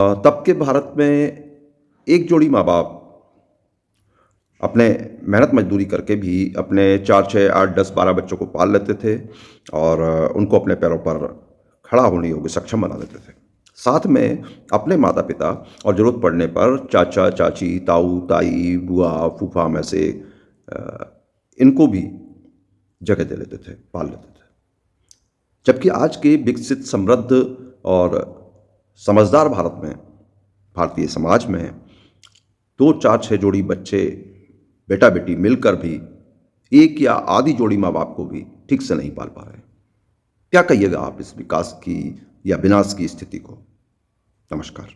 तब के भारत में एक जोड़ी माँ-बाप अपने मेहनत मज़दूरी करके भी अपने 4, 6, 8, 10, 12 बच्चों को पाल लेते थे और उनको अपने पैरों पर खड़ा होने योग्य सक्षम बना देते थे। साथ में अपने माता-पिता और ज़रूरत पड़ने पर चाचा, चाची, ताऊ, ताई, बुआ, फूफा में से इनको भी जगह दे लेते थे, पाल लेते थे। जबकि आज के विकसित, समृद्ध और समझदार भारत में, भारतीय समाज में 2, 4, 6 जोड़ी बच्चे, बेटा-बेटी मिलकर भी एक या आधी जोड़ी माँ-बाप को भी ठीक से नहीं पाल पा रहे हैं। क्या कहिएगा आप इस विकास की या विनाश की स्थिति को? नमस्कार।